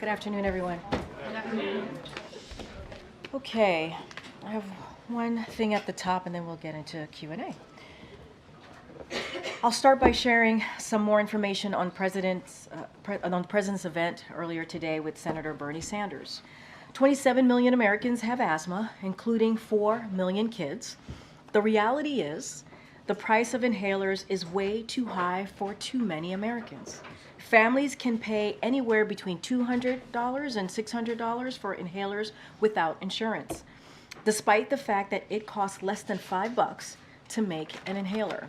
Good afternoon, everyone. Okay, I have one thing at the top and then we'll get into Q&A. I'll start by sharing some more information on the President's event earlier today with Senator Bernie Sanders. 27 million Americans have asthma, including 4 million kids. The reality is, the price of inhalers is way too high for too many Americans. Families can pay anywhere between $200 and $600 for inhalers without insurance, despite the fact that it costs less than $5 to make an inhaler.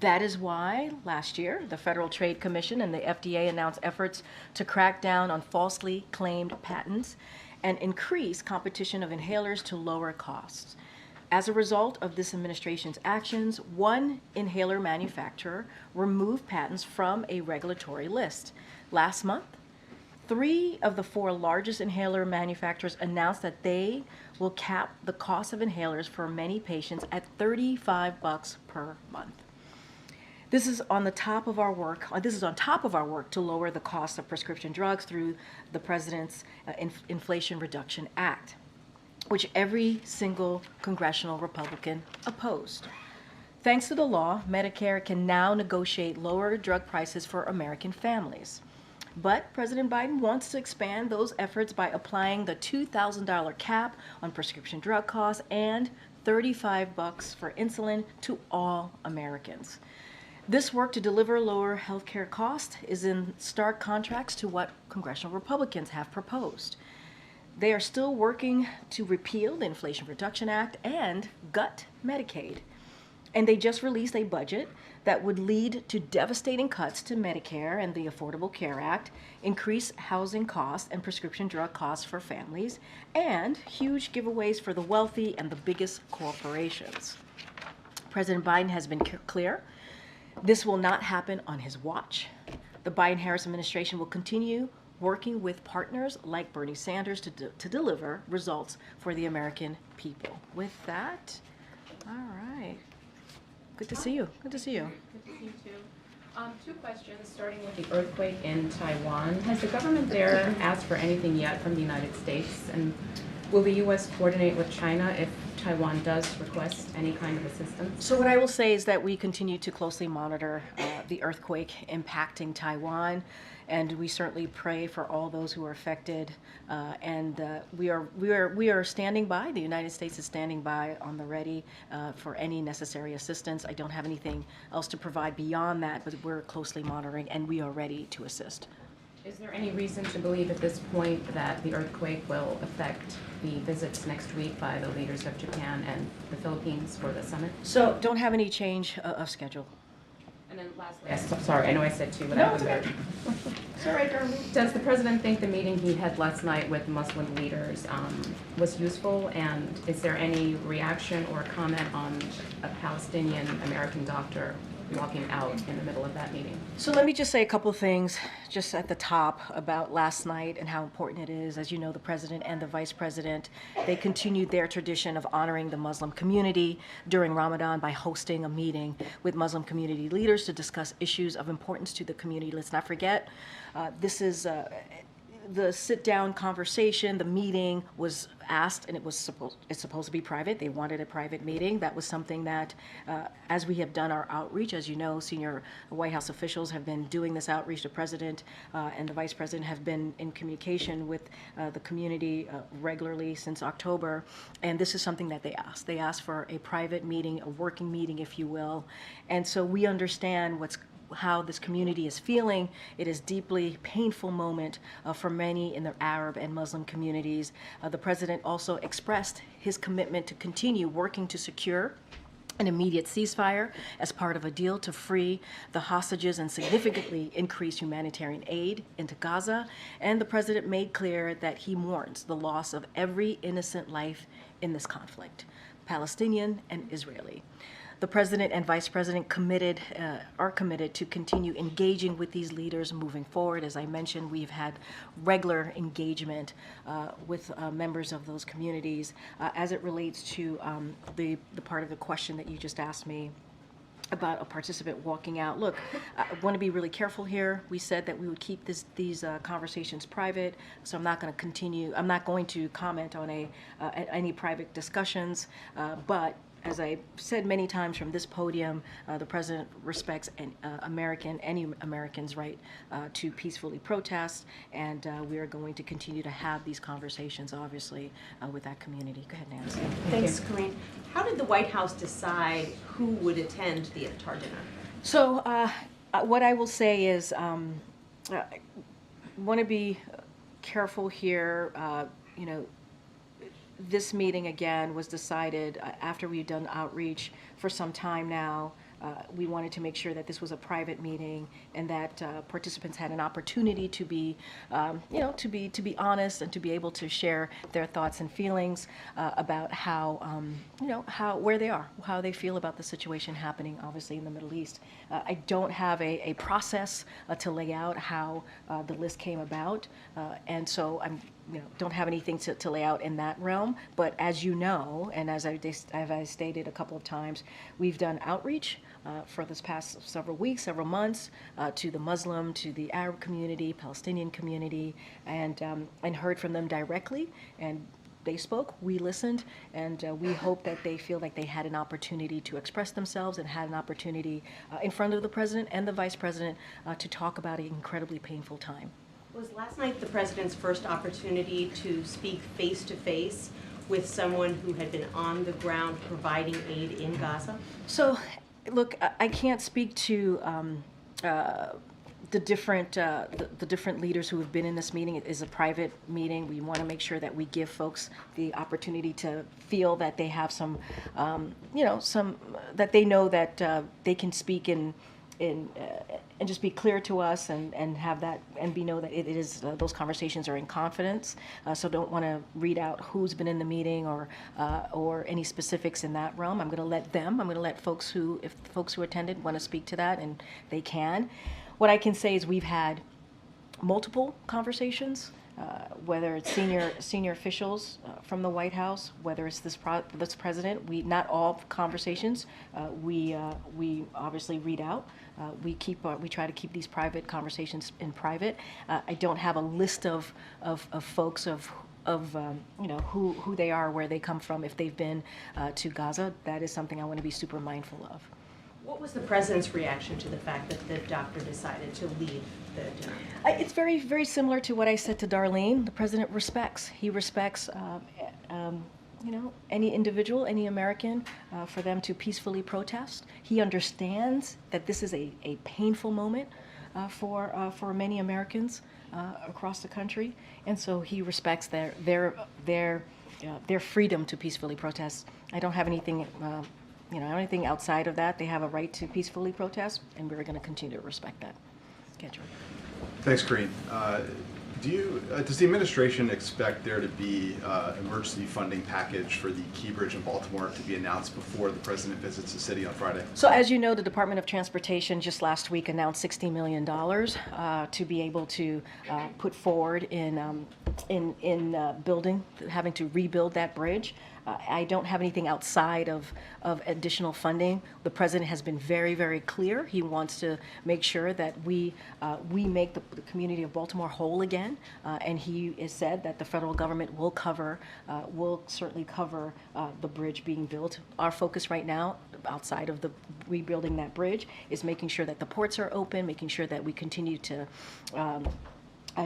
That is why last year, the Federal Trade Commission and the FDA announced efforts to crack down on falsely claimed patents and increase competition of inhalers to lower costs. As a result of this administration's actions, one inhaler manufacturer removed patents from a regulatory list. Last month, 3 of the 4 largest inhaler manufacturers announced that they will cap the cost of inhalers for many patients at $35 per month. This is on top of our work to lower the cost of prescription drugs through the President's Inflation Reduction Act, which every single congressional Republican opposed. Thanks to the law, Medicare can now negotiate lower drug prices for American families. But President Biden wants to expand those efforts by applying the $2,000 cap on prescription drug costs and $35 for insulin to all Americans. This work to deliver lower health care costs is in stark contrast to what congressional Republicans have proposed. They are still working to repeal the Inflation Reduction Act and gut Medicaid. And they just released a budget that would lead to devastating cuts to Medicare and the Affordable Care Act, increase housing costs and prescription drug costs for families, and huge giveaways for the wealthy and the biggest corporations. President Biden has been clear. This will not happen on his watch. The Biden-Harris administration will continue working with partners like Bernie Sanders to deliver results for the American people. With that, all right. Good to see you. Good to see you. Good to see you too. 2 questions, starting with the earthquake in Taiwan. Has the government there asked for anything yet from the United States? And will the U.S. coordinate with China if Taiwan does request any kind of assistance? So what I will say is that we continue to closely monitor the earthquake impacting Taiwan, and we certainly pray for all those who are affected. And we are standing by. The United States is standing by on the ready for any necessary assistance. I don't have anything else to provide beyond that, but we're closely monitoring, and we are ready to assist. Is there any reason to believe at this point that the earthquake will affect the visits next week by the leaders of Japan and the Philippines for the summit? So don't have any change of schedule. And then lastly, sorry, I know I said 2, but No, I have it's a okay. It's all right, darling. Does the president think the meeting he had last night with Muslim leaders was useful? And is there any reaction or comment on a Palestinian American doctor walking out in the middle of that meeting? So let me just say a couple things just at the top about last night and how important it is. As you know, the president and the vice president, they continued their tradition of honoring the Muslim community during Ramadan by hosting a meeting with Muslim community leaders to discuss issues of importance to the community. Let's not forget, this is the sit-down conversation. The meeting was asked, and it's supposed to be private. They wanted a private meeting. That was something that, as we have done our outreach, as you know, senior White House officials have been doing this outreach. The president and the vice president have been in communication with the community regularly since October, and this is something that they asked. They asked for a private meeting, a working meeting, if you will, and so we understand how this community is feeling. It is a deeply painful moment for many in the Arab and Muslim communities. The president also expressed his commitment to continue working to secure an immediate ceasefire as part of a deal to free the hostages and significantly increase humanitarian aid into Gaza. And the president made clear that he mourns the loss of every innocent life in this conflict, Palestinian and Israeli. The president and vice president are committed to continue engaging with these leaders moving forward. As I mentioned, we've had regular engagement with members of those communities. As it relates to the part of the question that you just asked me, about a participant walking out. Look, I want to be really careful here. We said that we would keep these conversations private, so I'm not going to comment on any private discussions, but as I said many times from this podium, the president respects any American's right to peacefully protest, and we are going to continue to have these conversations, obviously, with that community. Go ahead, Nancy. Thanks, Karine. How did the White House decide who would attend the iftar dinner? So what I will say is want to be careful here. This meeting, again, was decided after we've done outreach for some time now. We wanted to make sure that this was a private meeting and that participants had an opportunity to be, to be honest and to be able to share their thoughts and feelings about where they are, how they feel about the situation happening, obviously, in the Middle East. I don't have a process to lay out how the list came about, and so I'm don't have anything to lay out in that realm. But as you know, and as I stated a couple of times, we've done outreach for this past several weeks, several months, to the Muslim, to the Arab community, Palestinian community, and heard from them directly. And they spoke, we listened, and we hope that they feel like they had an opportunity to express themselves and had an opportunity in front of the president and the vice president to talk about an incredibly painful time. Was last night the president's first opportunity to speak face-to-face with someone who had been on the ground providing aid in Gaza? So, look, I can't speak to the different leaders who have been in this meeting. It is a private meeting. We want to make sure that we give folks the opportunity to feel that they have some that they know that they can speak and just be clear to us and have that and know that it is those conversations are in confidence. So don't want to read out who's been in the meeting or any specifics in that realm. I'm going to let folks who attended want to speak to that, and they can. What I can say is we've had multiple conversations, whether it's senior officials from the White House, whether it's this president. Not all conversations we obviously read out. We try to keep these private conversations in private. I don't have a list of folks of who they are, where they come from, if they've been to Gaza. That is something I want to be super mindful of. What was the president's reaction to the fact that the doctor decided to leave the dinner? It's very, very similar to what I said to Darlene. The president respects. He respects, any individual, any American, for them to peacefully protest. He understands that this is a painful moment for many Americans across the country, and so he respects their freedom to peacefully protest. I don't have anything. Anything outside of that. They have a right to peacefully protest, and we're going to continue to respect that. Kendra. Thanks, Karine. Does the administration expect there to be emergency funding package for the Key Bridge in Baltimore to be announced before the president visits the city on Friday? So as you know, the Department of Transportation just last week announced $60 million to be able to put forward in having to rebuild that bridge. I don't have anything outside of additional funding. The president has been very, very clear. He wants to make sure that we make the community of Baltimore whole again, and he has said that the federal government will certainly cover the bridge being built. Our focus right now, outside of the rebuilding that bridge, is making sure that the ports are open, making sure that we continue to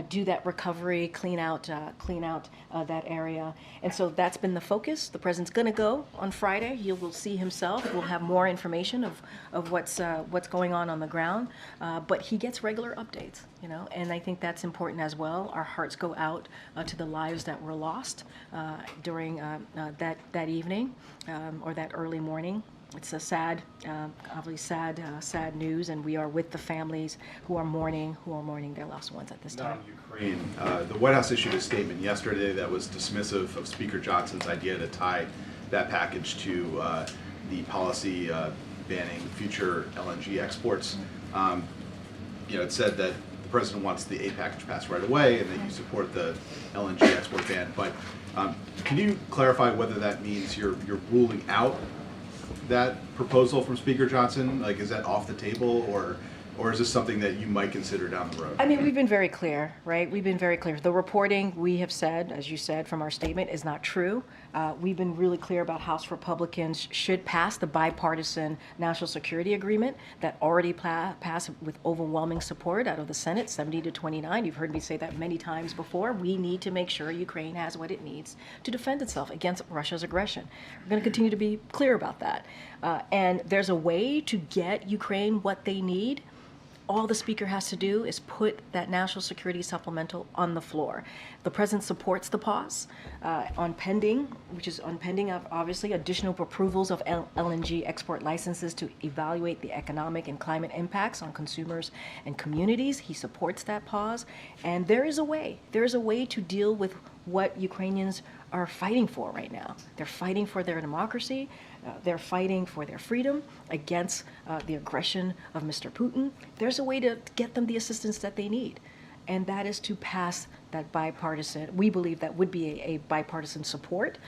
do that recovery, clean out that area. And so that's been the focus. The president's going to go on Friday. He will see himself. We'll have more information of what's going on the ground. But he gets regular updates, and I think that's important as well. Our hearts go out to the lives that were lost during that evening or that early morning. It's a sad, obviously sad news, and we are with the families who are mourning their lost ones at this time. Ukraine. The White House issued a statement yesterday that was dismissive of Speaker Johnson's idea to tie that package to the policy banning future LNG exports. It said that the president wants the aid package passed right away, and that you support the LNG export ban. But can you clarify whether that means you're ruling out that proposal from Speaker Johnson? Like, is that off the table, or is this something that you might consider down the road? I mean, we've been very clear, right? We've been very clear. The reporting we have said, as you said from our statement, is not true. We've been really clear about House Republicans should pass the bipartisan national security agreement that already passed with overwhelming support out of the Senate, 70 to 29. You've heard me say that many times before. We need to make sure Ukraine has what it needs to defend itself against Russia's aggression. We're going to continue to be clear about that. And there's a way to get Ukraine what they need. All the speaker has to do is put that national security supplemental on the floor. The president supports the pause on pending, obviously, additional approvals of LNG export licenses to evaluate the economic and climate impacts on consumers and communities. He supports that pause. And there is a way to deal with what Ukrainians are fighting for right now. They're fighting for their democracy. They're fighting for their freedom against the aggression of Mr. Putin. There's a way to get them the assistance that they need, and that is to pass that bipartisan, we believe that would be a bipartisan support,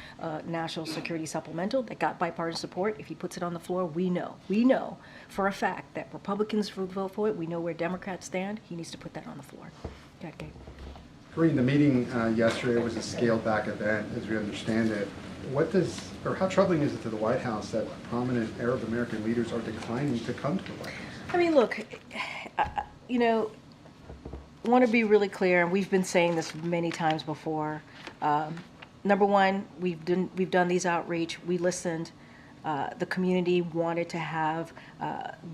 national security supplemental that got bipartisan support. If he puts it on the floor, we know for a fact that Republicans will vote for it. We know where Democrats stand. He needs to put that on the floor. Okay. Karine, the meeting yesterday was a scaled-back event, as we understand it. How troubling is it to the White House that prominent Arab American leaders are declining to come to the White House? I mean, look, want to be really clear, and we've been saying this many times before. Number one, we've done these outreach. We listened. The community wanted to have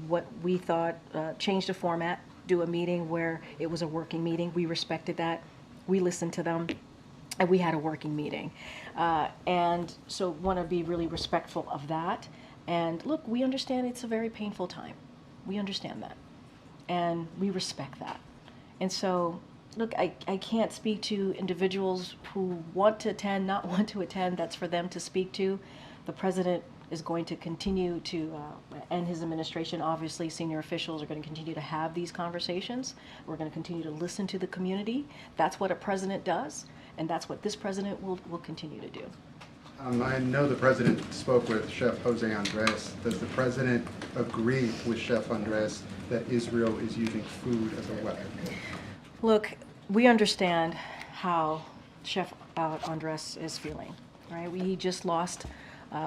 what we thought change the format, do a meeting where it was a working meeting. We respected that. We listened to them, and we had a working meeting. And so want to be really respectful of that. And look, we understand it's a very painful time. We understand that. And we respect that. And so, look, I can't speak to individuals who want to attend, not want to attend. That's for them to speak to. The president is going to continue to, and his administration, obviously, senior officials are going to continue to have these conversations. We're going to continue to listen to the community. That's what a president does, and that's what this president will continue to do. I know the president spoke with Chef Jose Andres. Does the president agree with Chef Andres that Israel is using food as a weapon? Look, we understand how Chef Andres is feeling, right? He just lost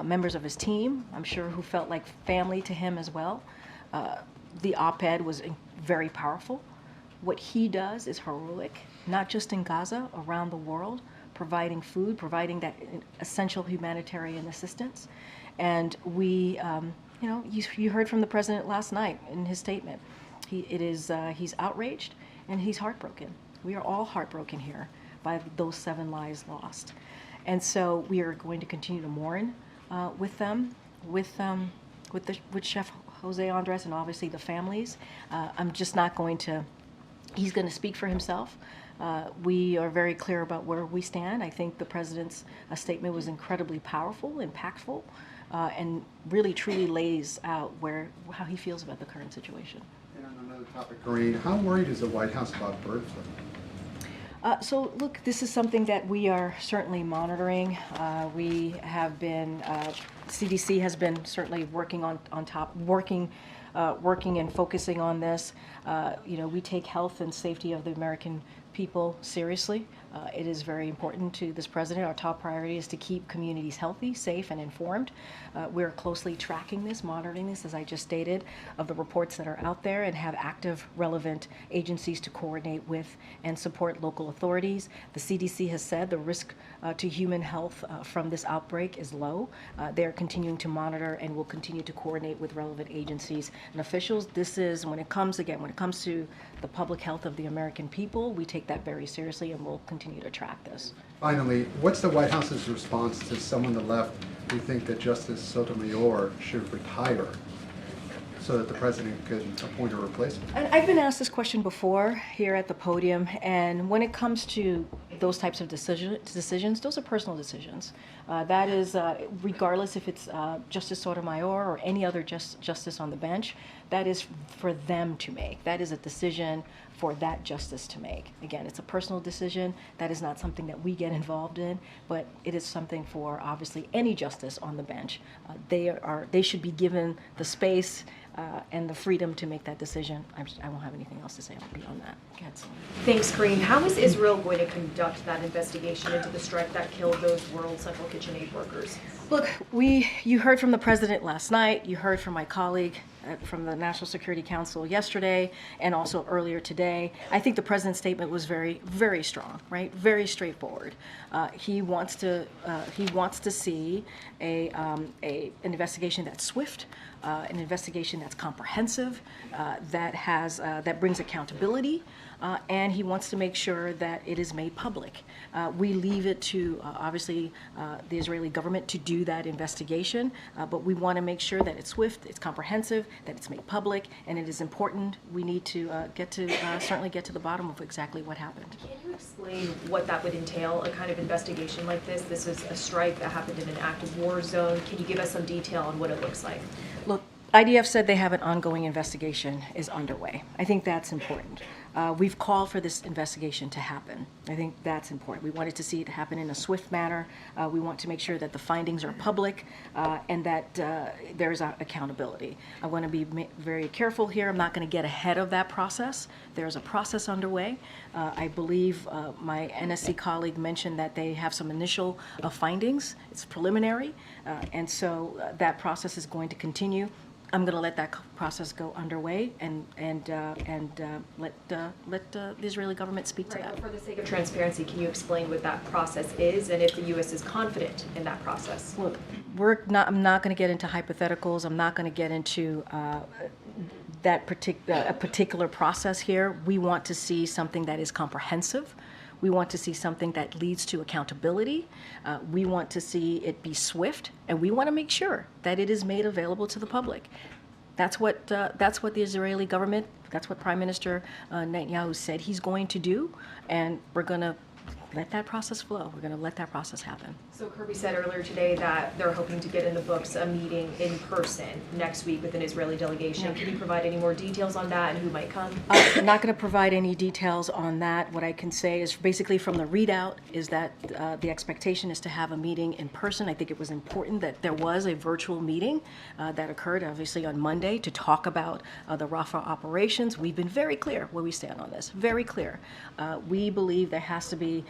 members of his team, I'm sure, who felt like family to him as well. The op-ed was very powerful. What he does is heroic, not just in Gaza, around the world, providing food, providing that essential humanitarian assistance. And we, you heard from the president last night in his statement. He's outraged and he's heartbroken. We are all heartbroken here by those 7 lives lost. And so we are going to continue to mourn with them, with Chef Jose Andres and obviously the families. I'm just not going to, he's going to speak for himself. We are very clear about where we stand. I think the president's statement was incredibly powerful, impactful, and really truly lays out how he feels about the current situation. And on another topic, Karine, how worried is the White House about bird flu? So look, this is something that we are certainly monitoring. We have been, CDC has been certainly working on top, working and focusing on this. We take health and safety of the American people seriously. It is very important to this president. Our top priority is to keep communities healthy, safe, and informed. We're closely tracking this, monitoring this, as I just stated, of the reports that are out there, and have active, relevant agencies to coordinate with and support local authorities. The CDC has said the risk to human health from this outbreak is low. They're continuing to monitor and will continue to coordinate with relevant agencies and officials. This is, when it comes to the public health of the American people, we take that very seriously, and we'll continue to track this. Finally, what's the White House's response to some on the left who think that Justice Sotomayor should retire so that the president could appoint a replacement? I've been asked this question before here at the podium, and when it comes to those types of decisions, those are personal decisions. That is, regardless if it's Justice Sotomayor or any other justice on the bench, that is for them to make. That is a decision for that justice to make. Again, it's a personal decision. That is not something that we get involved in, but it is something for obviously any justice on the bench. They should be given the space and the freedom to make that decision. I won't have anything else to say beyond that. Go ahead, Celine. Thanks, Karine. How is Israel going to conduct that investigation into the strike that killed those World Central Kitchen Aid workers? Look, you heard from the president last night, you heard from my colleague from the National Security Council yesterday, and also earlier today. I think the president's statement was very, very strong, right? Very straightforward. He wants to see an investigation that's swift, an investigation that's comprehensive, that brings accountability, and he wants to make sure that it is made public. We leave it to obviously the Israeli government to do that investigation, but we want to make sure that it's swift, it's comprehensive, that it's made public, and it is important. We need to certainly get to the bottom of exactly what happened. Can you explain what that would entail, a kind of investigation like this? This is a strike that happened in an active war zone. Can you give us some detail on what it looks like? Look, IDF said they have an ongoing investigation is underway. I think that's important. We've called for this investigation to happen. I think that's important. We wanted to see it happen in a swift manner. We want to make sure that the findings are public and that there's accountability. I want to be very careful here. I'm not going to get ahead of that process. There's a process underway. I believe my NSC colleague mentioned that they have some initial findings. It's preliminary, and so that process is going to continue. I'm going to let that process go underway and let the Israeli government speak to that. For the sake of transparency, can you explain what that process is and if the U.S. is confident in that process? Look, I'm not going to get into hypotheticals. I'm not going to get into a particular process here. We want to see something that is comprehensive. We want to see something that leads to accountability. We want to see it be swift, and we want to make sure that it is made available to the public. That's what the Israeli government, that's what Prime Minister Netanyahu said he's going to do, and we're going to let that process flow. We're going to let that process happen. So Kirby said earlier today that they're hoping to get in the books a meeting in person next week with an Israeli delegation. Yeah. Can you provide any more details on that and who might come? I'm not going to provide any details on that. What I can say is basically from the readout is that the expectation is to have a meeting in person. I think it was important that there was a virtual meeting that occurred obviously on Monday to talk about the Rafah operations. We've been very clear where we stand on this, very clear. We believe there has to be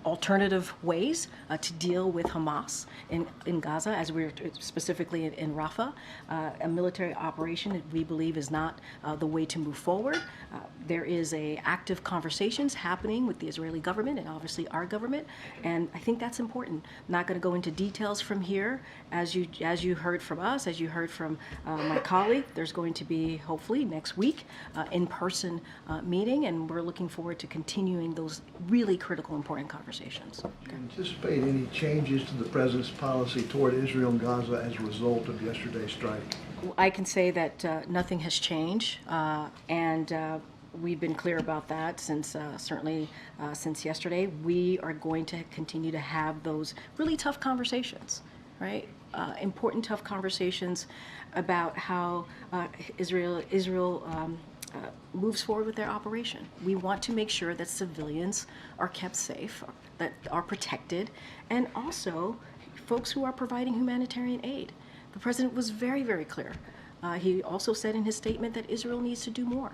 alternative ways to deal with Hamas in Gaza, as we're specifically in Rafah. A military operation that we believe is not the way to move forward. There is active conversations happening with the Israeli government and obviously our government, and I think that's important. I'm not going to go into details from here. As you heard from us, as you heard from my colleague, there's going to be hopefully next week in-person meeting, and we're looking forward to continuing those really critical, important conversations. Do you anticipate any changes to the president's policy toward Israel and Gaza as a result of yesterday's strike? I can say that nothing has changed, and we've been clear about that since certainly since yesterday. We are going to continue to have those really tough conversations, right? Important, tough conversations about how Israel moves forward with their operation. We want to make sure that civilians are kept safe, that are protected, and also folks who are providing humanitarian aid. The president was very, very clear. He also said in his statement that Israel needs to do more.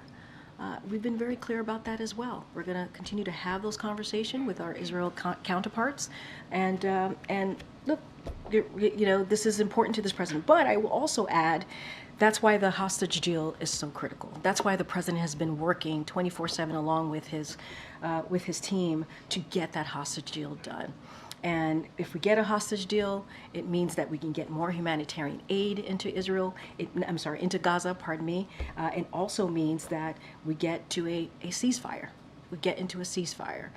We've been very clear about that as well. We're going to continue to have those conversations with our Israel counterparts, and look, you know, this is important to this president. But I will also add, that's why the hostage deal is so critical. That's why the president has been working 24/7 along with his team to get that hostage deal done. And if we get a hostage deal, it means that we can get more humanitarian aid into into Gaza, pardon me. It also means that we get to a ceasefire. we get into a ceasefire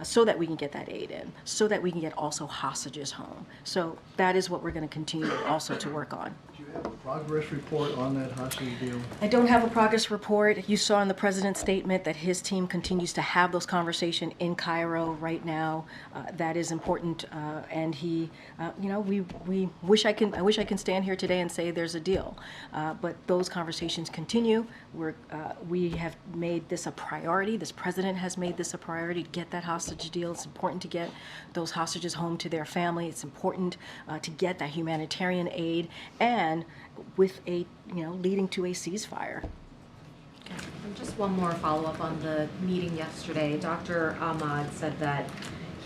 so that we can get that aid in, so that we can get also hostages home. So that is what we're going to continue also to work on. Do you have a progress report on that hostage deal? I don't have a progress report. You saw in the president's statement that his team continues to have those conversations in Cairo right now. That is important, and he, we wish I can stand here today and say there's a deal, but those conversations continue. We have made this a priority. This president has made this a priority to get that hostage deal. It's important to get those hostages home to their family. It's important to get that humanitarian aid, and with a, leading to a ceasefire. And just one more follow-up on the meeting yesterday. Dr. Ahmad said that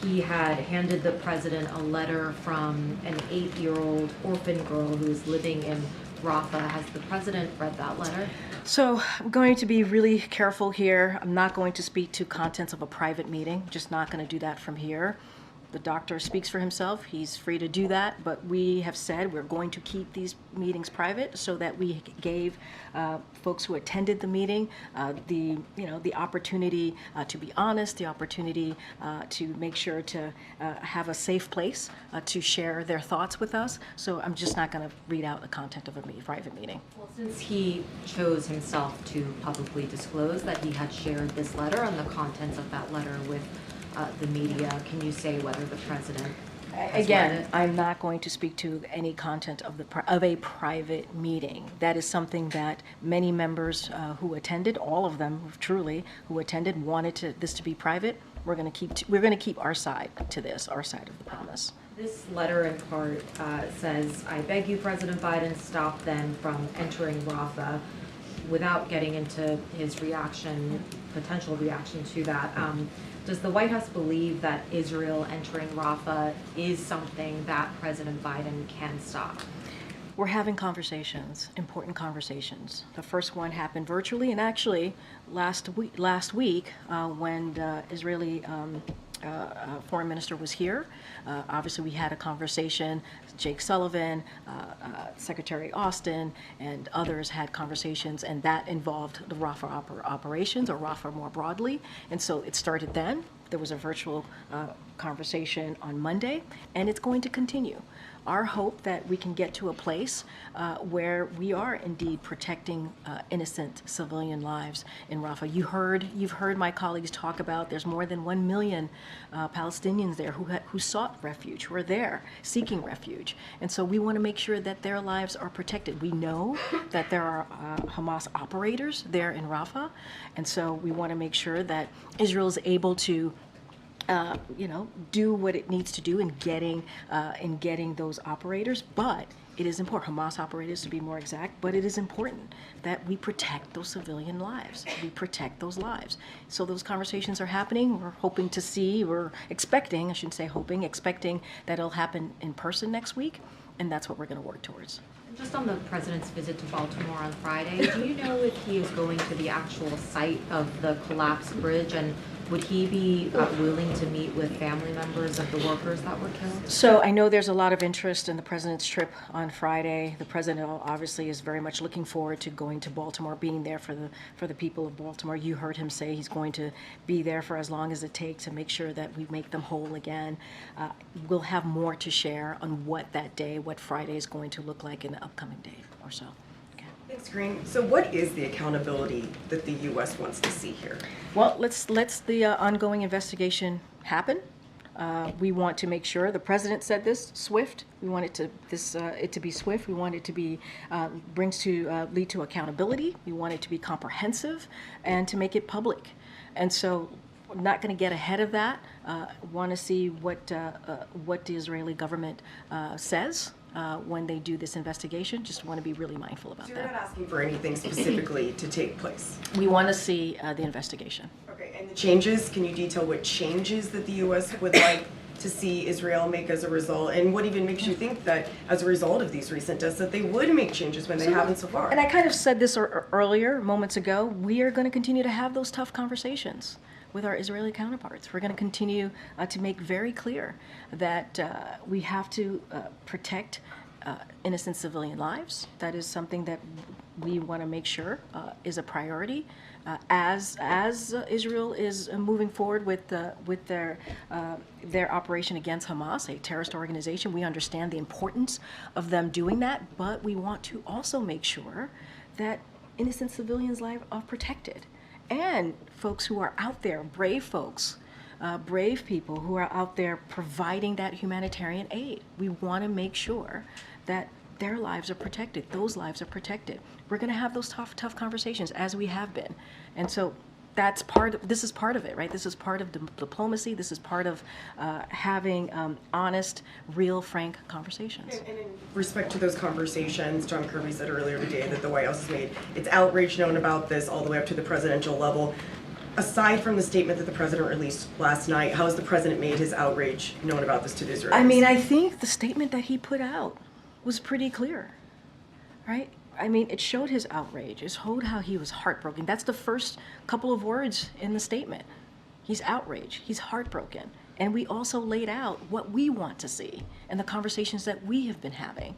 he had handed the president a letter from an 8-year-old orphan girl who is living in Rafah. Has the president read that letter? So I'm going to be really careful here. I'm not going to speak to contents of a private meeting. Just not going to do that from here. The doctor speaks for himself. He's free to do that, but we have said we're going to keep these meetings private so that we gave folks who attended the meeting the opportunity to be honest, the opportunity to make sure to have a safe place to share their thoughts with us. So I'm just not going to read out the content of a private meeting. Well, since he chose himself to publicly disclose that he had shared this letter and the contents of that letter with the media, can you say whether the president has read Again, it? I'm not going to speak to any content of a private meeting. That is something that many members who attended, all of them truly who attended, wanted this to be private. We're going to keep our side to this, our side of the promise. This letter in part says, "I beg you, President Biden, stop them from entering Rafah," without getting into his potential reaction to that. Does the White House believe that Israel entering Rafah is something that President Biden can stop? We're having conversations, important conversations. The first one happened virtually, and actually last week when the Israeli foreign minister was here. Obviously, we had a conversation. Jake Sullivan, Secretary Austin, and others had conversations, and that involved the Rafah operations, or Rafah more broadly. And so it started then. There was a virtual conversation on Monday, and it's going to continue. Our hope that we can get to a place where we are indeed protecting innocent civilian lives in Rafah. You've heard my colleagues talk about there's more than 1 million Palestinians there who sought refuge, who are there seeking refuge. And so we want to make sure that their lives are protected. We know that there are Hamas operators there in Rafah, and so we want to make sure that Israel is able to do what it needs to do in getting those operators. But it is important, Hamas operators to be more exact, but it is important that we protect those civilian lives. We protect those lives. So those conversations are happening. We're expecting, I shouldn't say hoping, expecting that it'll happen in person next week, and that's what we're going to work towards. Just on the president's visit to Baltimore on Friday, do you know if he is going to the actual site of the collapsed bridge, and would he be willing to meet with family members of the workers that were killed? So I know there's a lot of interest in the president's trip on Friday. The president obviously is very much looking forward to going to Baltimore, being there for the people of Baltimore. You heard him say he's going to be there for as long as it takes to make sure that we make them whole again. We'll have more to share on what Friday is going to look like in the upcoming day or so. Thanks, Karine. So what is the accountability that the U.S. wants to see here? Well, let's the ongoing investigation happen. We want to make sure, the president said this, swift. We want it to be swift. We want it to be lead to accountability. We want it to be comprehensive and to make it public. And so I'm not going to get ahead of that. Want to see what the Israeli government says when they do this investigation. Just want to be really mindful about So you're not that. asking for anything specifically to take place? We want to see the investigation. Okay, and the changes, can you detail what changes that the U.S. would like to see Israel make as a result? And what even makes you think that as a result of these recent deaths that they would make changes when they haven't so far? And I kind of said this earlier, moments ago, we are going to continue to have those tough conversations with our Israeli counterparts. We're going to continue to make very clear that we have to protect innocent civilian lives. That is something that we want to make sure is a priority. as Israel is moving forward with their operation against Hamas, a terrorist organization. We understand the importance of them doing that, but we want to also make sure that innocent civilians' lives are protected, and folks who are out there, brave folks, brave people who are out there providing that humanitarian aid. We want to make sure that their lives are protected, those lives are protected. We're going to have those tough conversations, as we have been. And so this is part of it, right? This is part of diplomacy. This is part of having honest, real, frank conversations. And in respect to those conversations, John Kirby said earlier today that the White House has made its outrage known about this all the way up to the presidential level. Aside from the statement that the president released last night, how has the president made his outrage known about this to the Israelis? I mean, I think the statement that he put out was pretty clear, right? I mean, it showed his outrage. It showed how he was heartbroken. That's the first couple of words in the statement. He's outraged. He's heartbroken. And we also laid out what we want to see and the conversations that we have been having.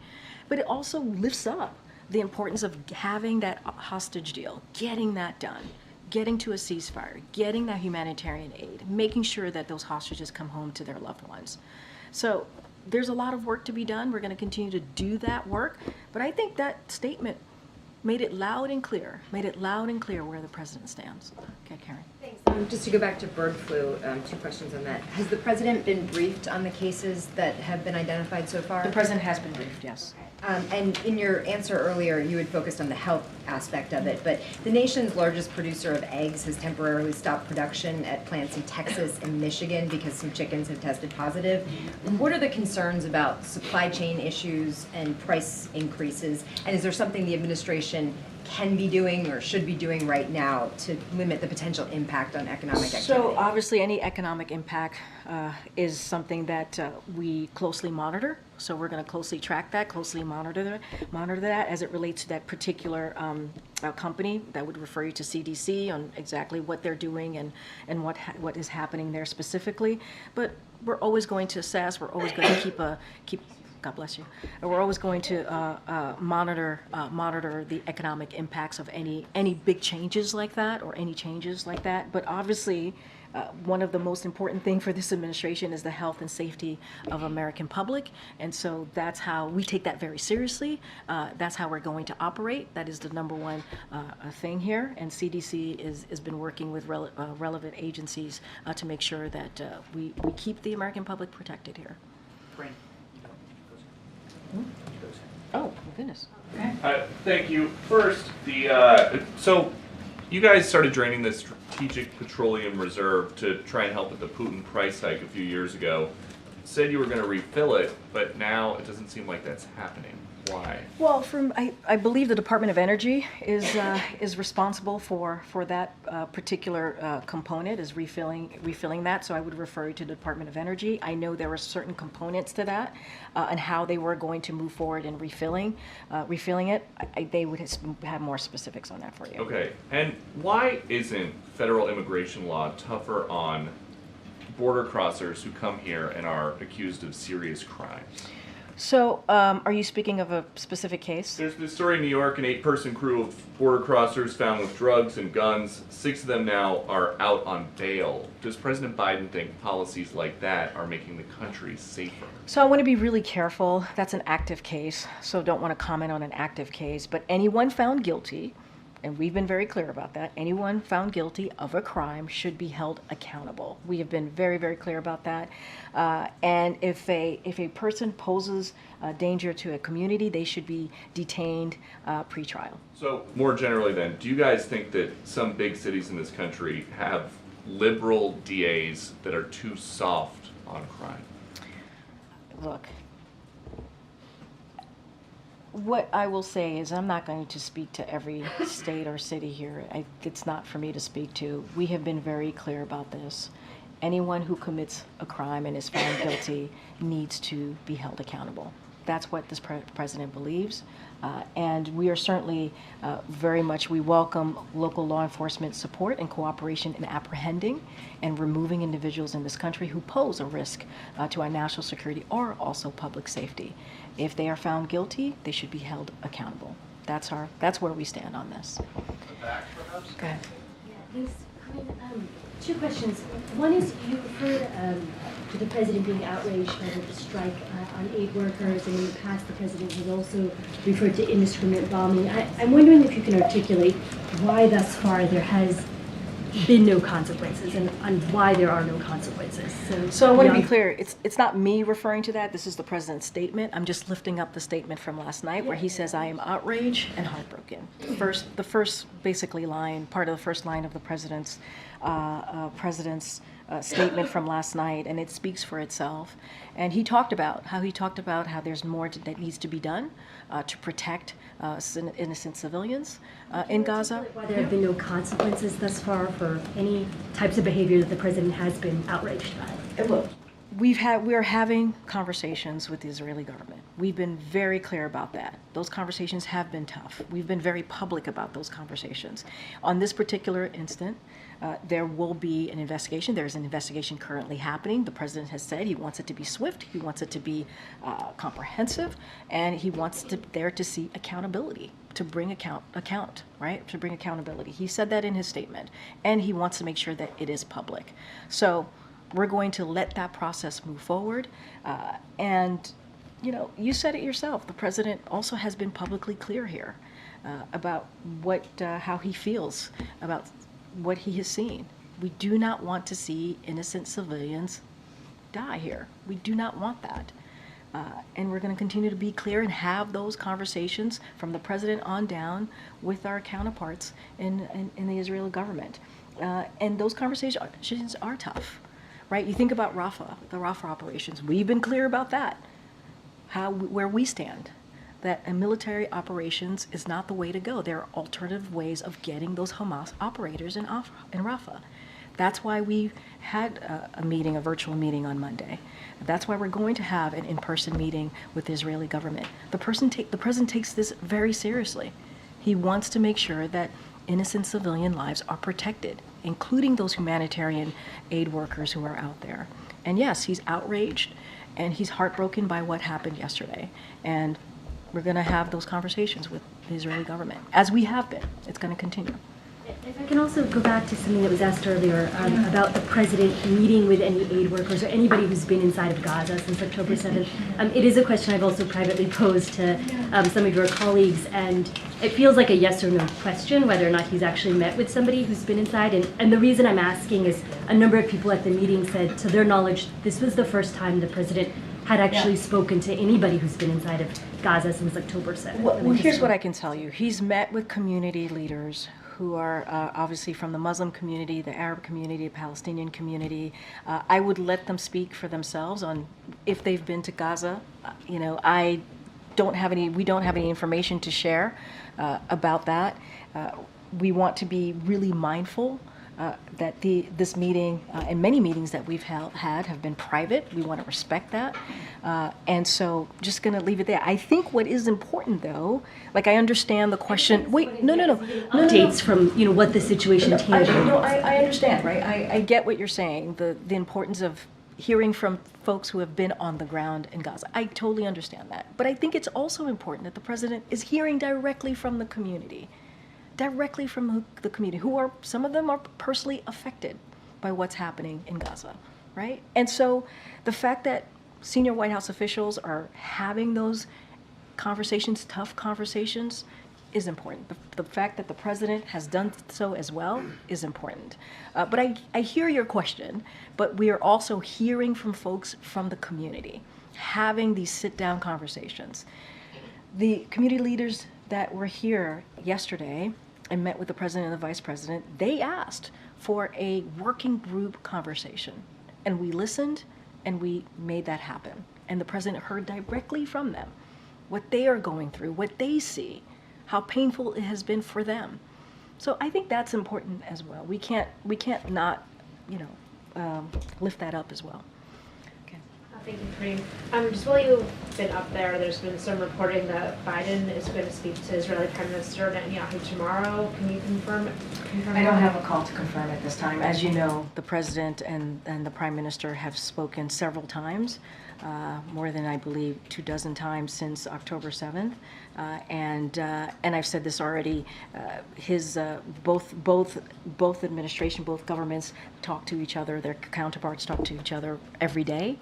But it also lifts up the importance of having that hostage deal, getting that done, getting to a ceasefire, getting that humanitarian aid, making sure that those hostages come home to their loved ones. So there's a lot of work to be done. We're going to continue to do that work. But I think that statement made it loud and clear where the president stands. Okay, Karine. Thanks. Just to go back to bird flu, 2 questions on that. Has the president been briefed on the cases that have been identified so far? The president has been briefed, yes. And in your answer earlier, you had focused on the health aspect of it, but the nation's largest producer of eggs has temporarily stopped production at plants in Texas and Michigan because some chickens have tested positive. What are the concerns about supply chain issues and price increases? And is there something the administration can be doing or should be doing right now to limit the potential impact on economic activity? So obviously any economic impact is something that we closely monitor. So we're going to closely track that, closely monitor that as it relates to that particular company. That would refer you to CDC on exactly what they're doing and what is happening there specifically. But we're always going to assess. We're always going to keep. God bless you. We're always going to monitor the economic impacts of any big changes like that or any changes like that. But obviously, one of the most important things for this administration is the health and safety of American public, and so that's how we take that very seriously. That's how we're going to operate. That is the number one thing here, and CDC has been working with relevant agencies to make sure that we keep the American public protected here. Oh, my goodness. Thank you. First, so you guys started draining the Strategic Petroleum Reserve to try and help with the Putin price hike a few years ago. Said you were going to refill it, but now it doesn't seem like that's happening. Why? Well, I believe the Department of Energy is responsible for that particular component, is refilling that. So I would refer you to the Department of Energy. I know there were certain components to that, and how they were going to move forward in refilling it. They would have more specifics on that for you. Okay. And why isn't federal immigration law tougher on border crossers who come here and are accused of serious crimes? So, are you speaking of a specific case? There's this story in New York, an 8-person crew of border crossers found with drugs and guns. 6 of them now are out on bail. Does President Biden think policies like that are making the country safer? So I want to be really careful. That's an active case, so don't want to comment on an active case. But anyone found guilty, and we've been very clear about that, anyone found guilty of a crime should be held accountable. We have been very, very clear about that. And if a person poses a danger to a community, they should be detained pre-trial. So more generally then, do you guys think that some big cities in this country have liberal DAs that are too soft on crime? Look, what I will say is I'm not going to speak to every state or city here. It's not for me to speak to. We have been very clear about this. Anyone who commits a crime and is found guilty needs to be held accountable. That's what this president believes. And we are certainly we welcome local law enforcement support and cooperation in apprehending and removing individuals in this country who pose a risk to our national security or also public safety. If they are found guilty, they should be held accountable. That's where we stand on this. Back, perhaps? Go ahead. Thanks, Karine. Two questions. One is you referred to the president being outraged by the strike on aid workers, and in the past the president has also referred to indiscriminate bombing. I'm wondering if you can articulate why thus far there has been no consequences and why there are no consequences. So I want to be clear, it's not me referring to that, this is the president's statement. I'm just lifting up the statement from last night where he says, I am outraged and heartbroken. The first basically line, part of the first line of the president's statement from last night, and it speaks for itself. And he talked about how there's more that needs to be done to protect innocent civilians in Gaza. Why there have been no consequences thus far for any types of behavior that the president has been outraged by? Look, we are having conversations with the Israeli government. We've been very clear about that. Those conversations have been tough. We've been very public about those conversations. On this particular instant, there will be an investigation. There's an investigation currently happening. The president has said he wants it to be swift, he wants it to be comprehensive, and he wants there to see accountability, to bring to bring accountability. He said that in his statement, and he wants to make sure that it is public. So we're going to let that process move forward. And you said it yourself. The president also has been publicly clear here about how he feels about what he has seen. We do not want to see innocent civilians die here. We do not want that. And we're going to continue to be clear and have those conversations from the president on down with our counterparts in the Israeli government. And those conversations are tough, right? You think about Rafah, the Rafah operations. We've been clear about that, where we stand. That military operations is not the way to go. There are alternative ways of getting those Hamas operators in Rafah. That's why we had a virtual meeting on Monday. That's why we're going to have an in-person meeting with the Israeli government. The president takes this very seriously. He wants to make sure that innocent civilian lives are protected, including those humanitarian aid workers who are out there. And yes, he's outraged and he's heartbroken by what happened yesterday. And we're going to have those conversations with the Israeli government, as we have been. It's going to continue. If I can also go back to something that was asked earlier about the president meeting with any aid workers or anybody who's been inside of Gaza since October 7th. It is a question I've also privately posed to some of your colleagues, and it feels like a yes or no question whether or not he's actually met with somebody who's been inside. And the reason I'm asking is a number of people at the meeting said, to their knowledge, this was the first time the president had actually spoken to anybody who's been inside of Gaza since October 7th. Well, here's what I can tell you. He's met with community leaders who are obviously from the Muslim community, the Arab community, the Palestinian community. I would let them speak for themselves on if they've been to Gaza. We don't have any information to share about that. We want to be really mindful that this meeting and many meetings that we've had have been private. We want to respect that. And so just going to leave it there. I think what is important, though, like I understand the question. Wait, no. Updates from what the situation changed. I understand, right? I get what you're saying, the importance of hearing from folks who have been on the ground in Gaza. I totally understand that. But I think it's also important that the president is hearing directly from the community. Directly from the community, some of them are personally affected by what's happening in Gaza, right? And so the fact that senior White House officials are having those conversations, tough conversations, is important. The fact that the president has done so as well is important. But I hear your question, but we are also hearing from folks from the community, having these sit-down conversations. The community leaders that were here yesterday and met with the president and the vice president, they asked for a working group conversation. And we listened and we made that happen. And the president heard directly from them what they are going through, what they see, how painful it has been for them. So I think that's important as well. We can't not, lift that up as well. Okay. Thank you, Karine. Just while you've been up there, there's been some reporting that Biden is going to speak to Israeli Prime Minister Netanyahu tomorrow. Can you confirm I don't have a call to confirm at this time. As you know, the president and the prime minister have spoken several times, more than I believe 24 times since October 7th. And I've said this already. Both administration, both governments talk to each other. Their counterparts talk to each other every day.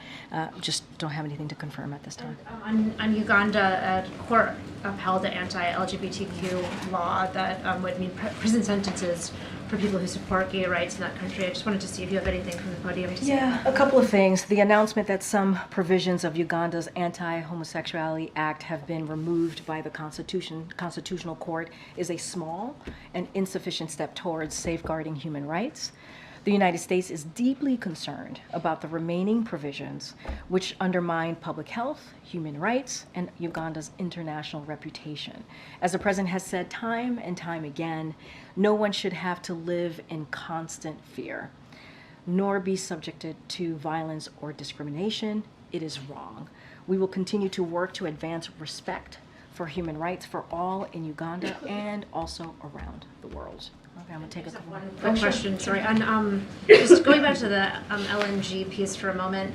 Just don't have anything to confirm at this time. on Uganda, a court upheld an anti-LGBTQ law that would mean prison sentences for people who support gay rights in that country. I just wanted to see if you have anything from the podium to say. Yeah, a couple of things. The announcement that some provisions of Uganda's Anti-Homosexuality Act have been removed by the Constitutional Court is a small and insufficient step towards safeguarding human rights. The United States is deeply concerned about the remaining provisions which undermine public health, human rights, and Uganda's international reputation. As the president has said time and time again, no one should have to live in constant fear, nor be subjected to violence or discrimination. It is wrong. We will continue to work to advance respect for human rights for all in Uganda and also around the world. Okay, I'm gonna take a couple more. One question, sorry. And just going back to the LNG piece for a moment,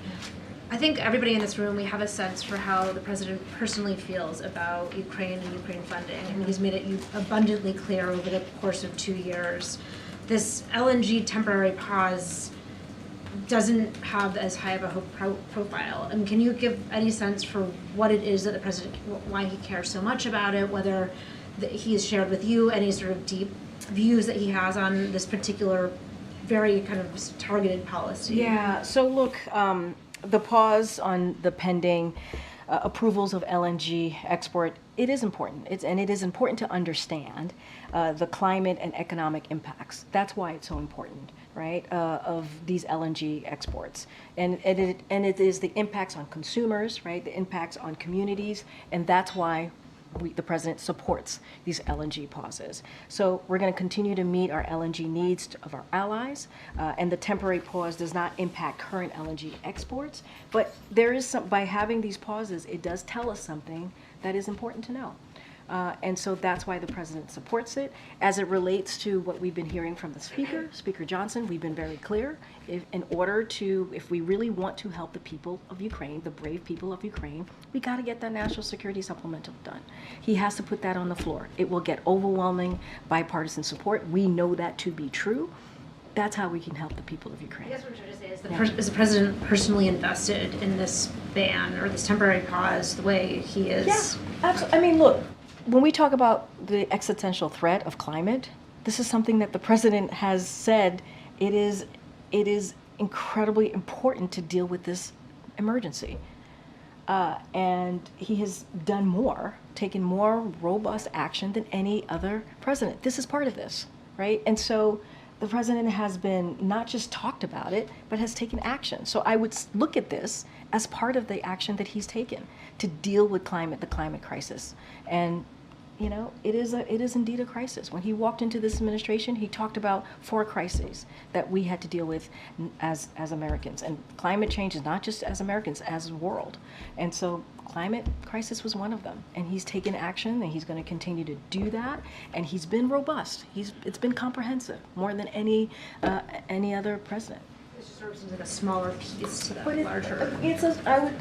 I think everybody in this room, we have a sense for how the president personally feels about Ukraine and Ukraine funding. And he's made it abundantly clear over the course of 2 years. This LNG temporary pause doesn't have as high of a profile. And can you give any sense for what it is that the president, why he cares so much about it, whether he has shared with you any sort of deep views that he has on this particular very kind of targeted policy? Yeah, so look, the pause on the pending approvals of LNG export, it is important. It is important to understand the climate and economic impacts. That's why it's so important, right, of these LNG exports. And it is the impacts on consumers, right, the impacts on communities, and that's why the president supports these LNG pauses. So we're going to continue to meet our LNG needs of our allies, and the temporary pause does not impact current LNG exports, but there is some, by having these pauses, it does tell us something that is important to know. And so that's why the president supports it. As it relates to what we've been hearing from the speaker, Speaker Johnson, we've been very clear. If we really want to help the people of Ukraine, the brave people of Ukraine, we got to get that national security supplemental done. He has to put that on the floor. It will get overwhelming bipartisan support. We know that to be true. That's how we can help the people of Ukraine. I guess what I'm trying to say is is the president personally invested in this ban or this temporary pause the way he is? Yeah, absolutely. I mean, look, when we talk about the existential threat of climate, this is something that the president has said it is incredibly important to deal with this emergency. And he has done more, taken more robust action than any other president. This is part of this, right? And so the president has been not just talked about it, but has taken action. So I would look at this as part of the action that he's taken to deal with the climate crisis. And you know, it is indeed a crisis. When he walked into this administration, he talked about 4 crises that we had to deal with as Americans. And climate change is not just as Americans, as a world. And so climate crisis was one of them. And he's taken action, and he's going to continue to do that. And he's been robust. It's been comprehensive, more than any other president. It just sort of seems like a smaller piece to that But larger.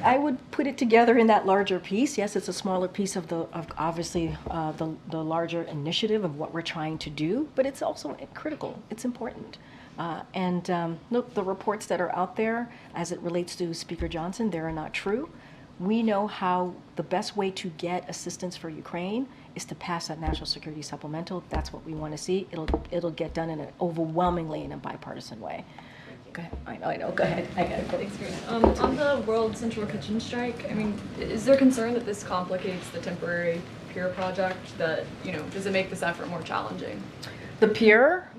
I would put it together in that larger piece. Yes, it's a smaller piece of obviously the larger initiative of what we're trying to do, but it's also critical. It's important. Look, the reports that are out there as it relates to Speaker Johnson, they are not true. We know how the best way to get assistance for Ukraine is to pass that national security supplemental. That's what we want to see. It'll get done in an overwhelmingly in a bipartisan way. Go ahead. I know. Go ahead. I got it. Thanks, Karine. On the World Central Kitchen strike, I mean, is there concern that this complicates the temporary pier project? That, you know, does it make this effort more challenging? The pier?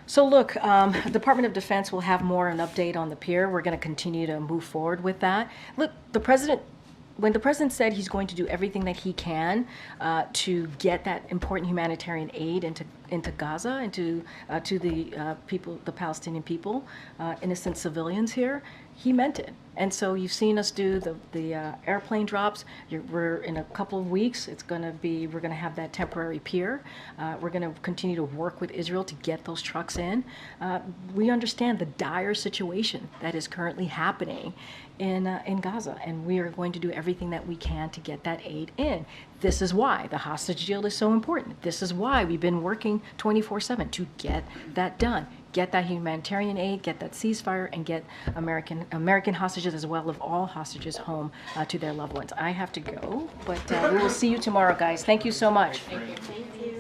So look, Department of Defense will have more an update on the pier. We're going to continue to move forward with that. Look, when the president said he's going to do everything that he can to get that important humanitarian aid into Gaza, to the people, the Palestinian people, innocent civilians here, he meant it. And so you've seen us do the airplane drops. We're in a couple of weeks. We're going to have that temporary pier. We're going to continue to work with Israel to get those trucks in. We understand the dire situation that is currently happening in Gaza, and we are going to do everything that we can to get that aid in. This is why the hostage deal is so important. This is why we've been working 24/7 to get that done. Get that humanitarian aid, get that ceasefire, and get American hostages as well as all hostages home to their loved ones. I have to go, but we will see you tomorrow, guys. Thank you so much. Thank you.